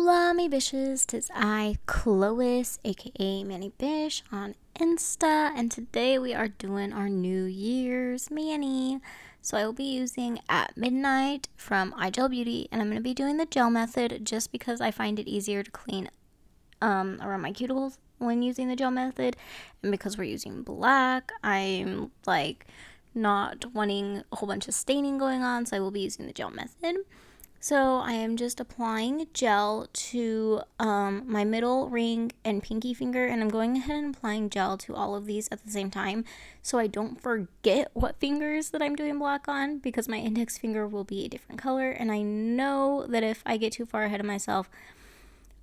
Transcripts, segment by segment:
Hola me bitches, 'tis I, Chlois, aka Manny Bish, on Insta, and today we are doing our New Year's Manny. So I will be using At Midnight from iGel Beauty, and I'm going to be doing the gel method just because I find it easier to clean around my cuticles when using the gel method, and because we're using black, I'm not wanting a whole bunch of staining going on, so I will be using the gel method. So I am just applying gel to my middle ring and pinky finger, and I'm going ahead and applying gel to all of these at the same time so I don't forget what fingers that I'm doing black on, because my index finger will be a different color, and I know that if I get too far ahead of myself,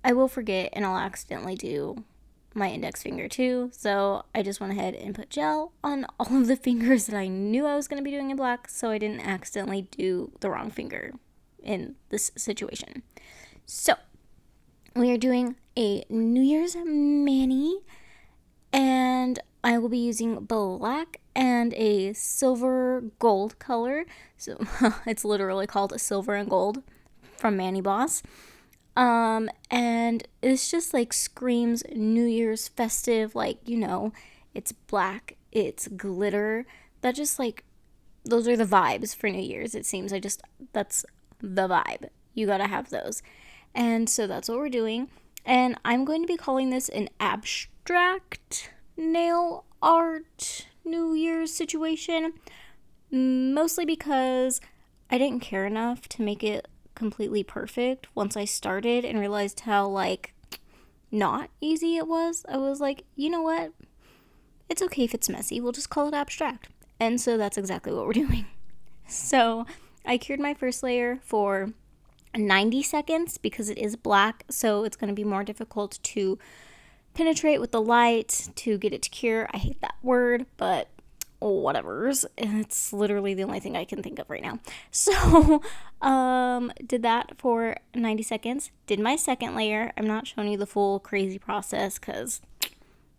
I will forget and I'll accidentally do my index finger too. So I just went ahead and put gel on all of the fingers that I knew I was going to be doing in black, so I didn't accidentally do the wrong finger in this situation. So we are doing a New Year's Manny, and I will be using black and a silver gold color. So it's literally called a silver and gold from Manny Boss. And it's just screams New Year's festive, it's black, it's glitter. That just those are the vibes for New Year's, it seems. That's the vibe. You gotta have those. And so that's what we're doing. And I'm going to be calling this an abstract nail art New Year's situation. Mostly because I didn't care enough to make it completely perfect once I started and realized how not easy it was. I was like, you know what? It's okay if it's messy. We'll just call it abstract. And so that's exactly what we're doing. So I cured my first layer for 90 seconds because it is black, so it's going to be more difficult to penetrate with the light to get it to cure. I hate that word, but whatever's. It's literally the only thing I can think of right now. So did that for 90 seconds. Did my second layer. I'm not showing you the full crazy process because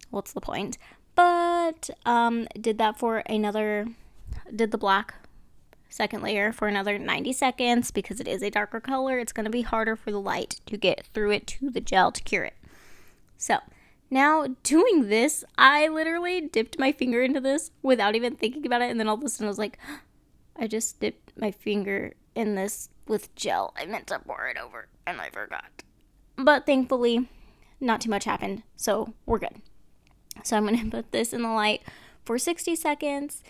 what's the point? But did the black second layer for another 90 seconds because it is a darker color. It's going to be harder for the light to get through it to the gel to cure it. So now doing this, I literally dipped my finger into this without even thinking about it, and then all of a sudden I was like, I just dipped my finger in this with gel. I meant to pour it over and I forgot. But thankfully, not too much happened, so we're good. So I'm going to put this in the light for 60 seconds,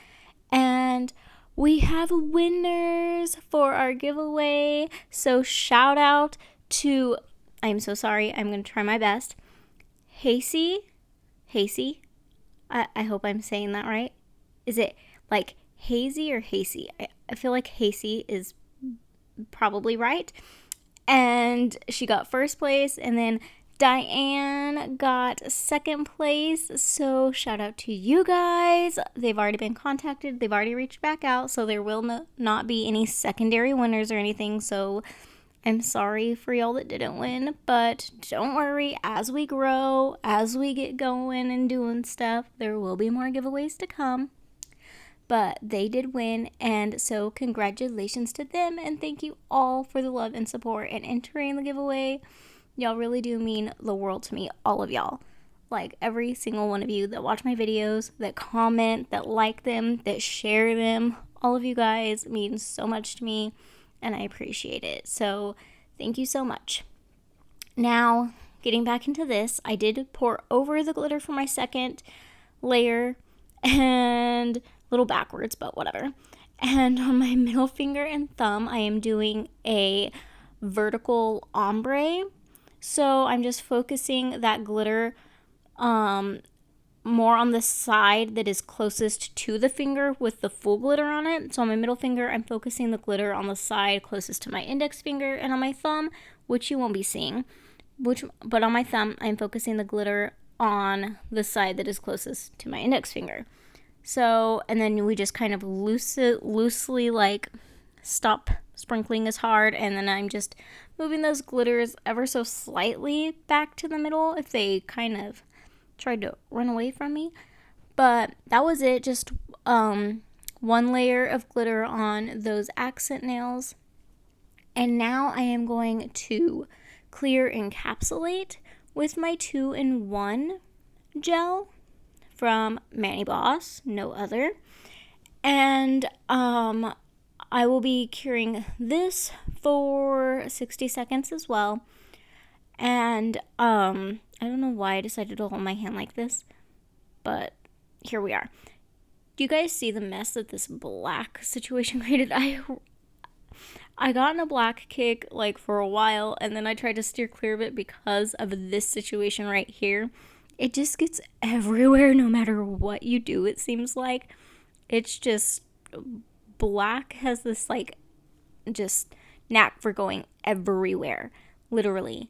and we have winners for our giveaway. So shout out to, I'm so sorry, I'm going to try my best, Hasey, I hope I'm saying that right. Is it hazy or Hasey? I feel like Hasey is probably right. And she got first place, and then Diane got second place. So shout out to you guys. They've already been contacted. They've already reached back out, so there will not be any secondary winners or anything. So I'm sorry for y'all that didn't win, but don't worry. As we grow, as we get going and doing stuff, there will be more giveaways to come. But they did win, and so congratulations to them, and thank you all for the love and support and entering the giveaway. Y'all really do mean the world to me, all of y'all. Every single one of you that watch my videos, that comment, that like them, that share them, all of you guys mean so much to me, and I appreciate it. So thank you so much. Now, getting back into this, I did pour over the glitter for my second layer, and a little backwards, but whatever. And on my middle finger and thumb, I am doing a vertical ombre. So I'm just focusing that glitter more on the side that is closest to the finger with the full glitter on it. So on my middle finger, I'm focusing the glitter on the side closest to my index finger, and on my thumb, which you won't be seeing, but on my thumb, I'm focusing the glitter on the side that is closest to my index finger. So, and then we just kind of loosely stop sprinkling as hard, and then I'm just moving those glitters ever so slightly back to the middle if they kind of tried to run away from me. But that was it, just one layer of glitter on those accent nails. And now I am going to clear encapsulate with my 2-in-1 gel from Manny Boss, no other. And I will be curing this for 60 seconds as well. And I don't know why I decided to hold my hand like this, but here we are. Do you guys see the mess that this black situation created? I got in a black kick like for a while, and then I tried to steer clear of it because of this situation right here. It just gets everywhere no matter what you do, it seems like. It's just, black has this like just knack for going everywhere. Literally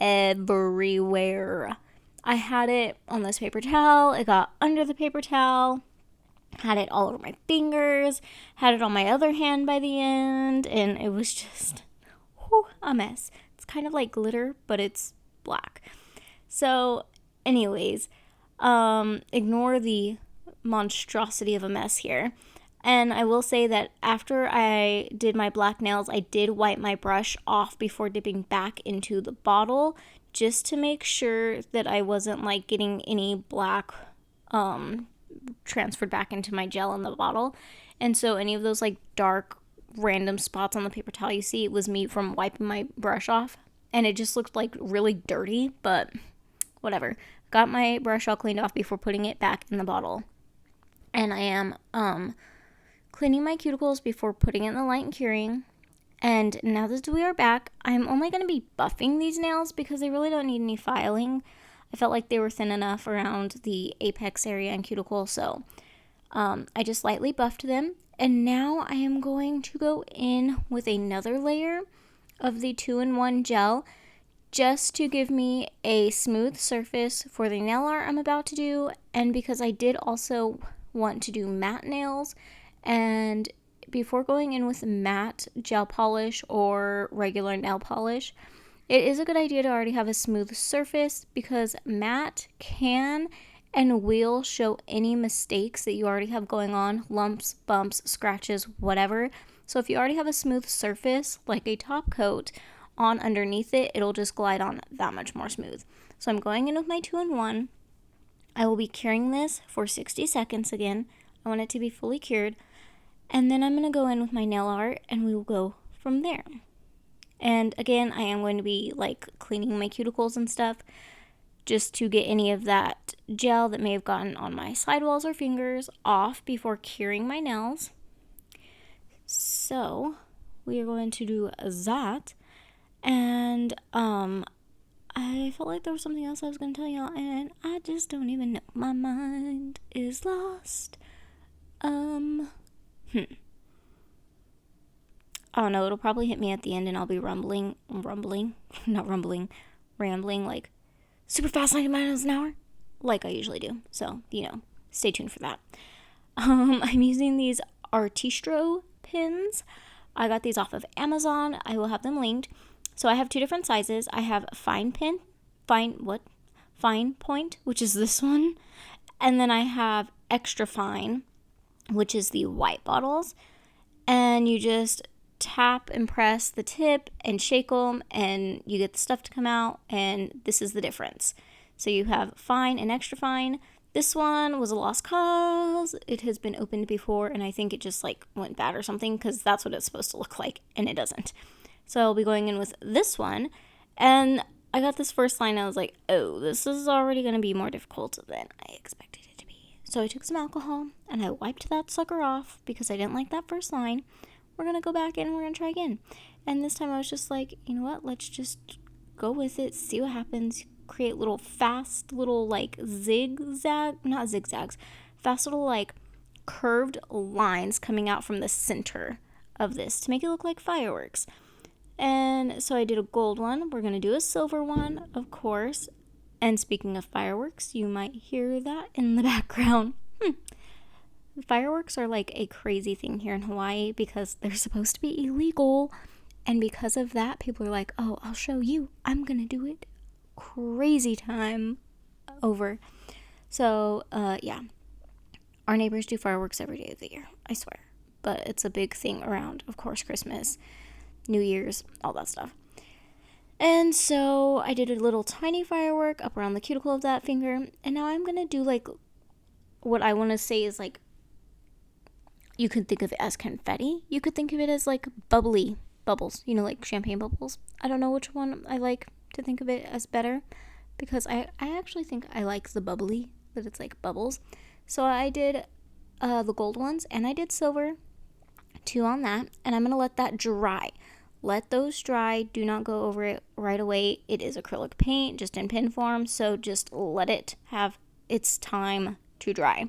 everywhere. I had it on this paper towel. It got under the paper towel. Had it all over my fingers. Had it on my other hand by the end. And it was just a mess. It's kind of like glitter, but it's black. So, anyways, ignore the monstrosity of a mess here. And I will say that after I did my black nails, I did wipe my brush off before dipping back into the bottle, just to make sure that I wasn't like getting any black transferred back into my gel in the bottle. And so any of those like dark random spots on the paper towel you see, it was me from wiping my brush off, and it just looked like really dirty, but whatever. Got my brush all cleaned off before putting it back in the bottle. And I am cleaning my cuticles before putting it in the light and curing. And now that we are back, I'm only going to be buffing these nails because they really don't need any filing. I felt like they were thin enough around the apex area and cuticle, so I just lightly buffed them. And now I am going to go in with another layer of the 2-in-1 gel just to give me a smooth surface for the nail art I'm about to do. And because I did also want to do matte nails, and before going in with matte gel polish or regular nail polish, it is a good idea to already have a smooth surface, because matte can and will show any mistakes that you already have going on, lumps, bumps, scratches, whatever. So if you already have a smooth surface, like a top coat, on underneath it, it'll just glide on that much more smooth. So I'm going in with my 2-in-1. I will be curing this for 60 seconds again. I want it to be fully cured. And then I'm going to go in with my nail art, and we will go from there. And again, I am going to be like cleaning my cuticles and stuff, just to get any of that gel that may have gotten on my sidewalls or fingers off before curing my nails. So we are going to do that. And I felt like there was something else I was going to tell y'all, and I just don't even know. My mind is lost. Oh no, it'll probably hit me at the end, and I'll be rambling like super fast 90 miles an hour, like I usually do. So, stay tuned for that. I'm using these Artistro pins. I got these off of Amazon. I will have them linked. So I have two different sizes. I have fine point, which is this one. And then I have extra fine, which is the white bottles. And you just tap and press the tip and shake them, and you get the stuff to come out, and this is the difference. So you have fine and extra fine. This one was a lost cause. It has been opened before, and I think it just like went bad or something, because that's what it's supposed to look like, and it doesn't. So I'll be going in with this one, and I got this first line, and I was like, oh, this is already going to be more difficult than I expected it to be. So I took some alcohol, and I wiped that sucker off, because I didn't like that first line. We're going to go back in, and we're going to try again. And this time I was just like, you know what, let's just go with it, see what happens, create little fast little like fast little like curved lines coming out from the center of this to make it look like fireworks. And so I did a gold one. We're going to do a silver one, of course. And speaking of fireworks, you might hear that in the background. Fireworks are like a crazy thing here in Hawaii because they're supposed to be illegal. And because of that, people are like, oh, I'll show you. I'm going to do it. Crazy time over. So, yeah. Our neighbors do fireworks every day of the year, I swear. But it's a big thing around, of course, Christmas, New Year's, all that stuff. And so I did a little tiny firework up around the cuticle of that finger. And now I'm going to do like what I want to say is like, you could think of it as confetti. You could think of it as like bubbly bubbles, like champagne bubbles. I don't know which one I like to think of it as better because I actually think I like the bubbly, that it's like bubbles. So I did the gold ones and I did silver, 2 on that, and I'm going to let that dry. Let those dry. Do not go over it right away. It is acrylic paint, just in pin form, so just let it have its time to dry.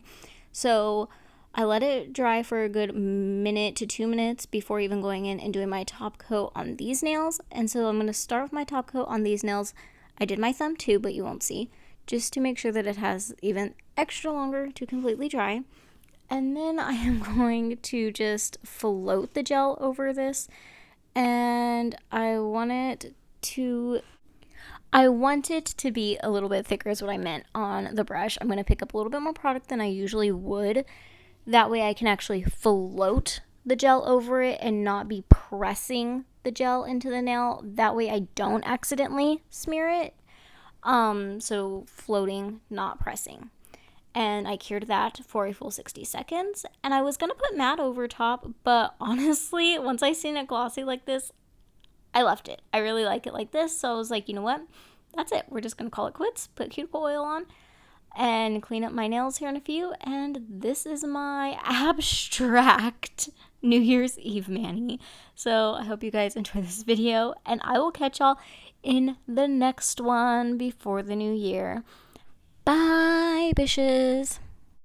So I let it dry for a good minute to 2 minutes before even going in and doing my top coat on these nails. And so I'm going to start with my top coat on these nails. I did my thumb too, but you won't see, just to make sure that it has even extra longer to completely dry. And then I am going to just float the gel over this, and I want it to be a little bit thicker is what I meant on the brush. I'm going to pick up a little bit more product than I usually would. That way I can actually float the gel over it and not be pressing the gel into the nail. That way I don't accidentally smear it. So floating, not pressing. And I cured that for a full 60 seconds. And I was going to put matte over top, but honestly, once I seen it glossy like this, I left it. I really like it like this, so I was like, you know what? That's it. We're just going to call it quits, put cuticle oil on, and clean up my nails here in a few. And this is my abstract New Year's Eve mani. So I hope you guys enjoy this video, and I will catch y'all in the next one before the new year. Bye, bitches.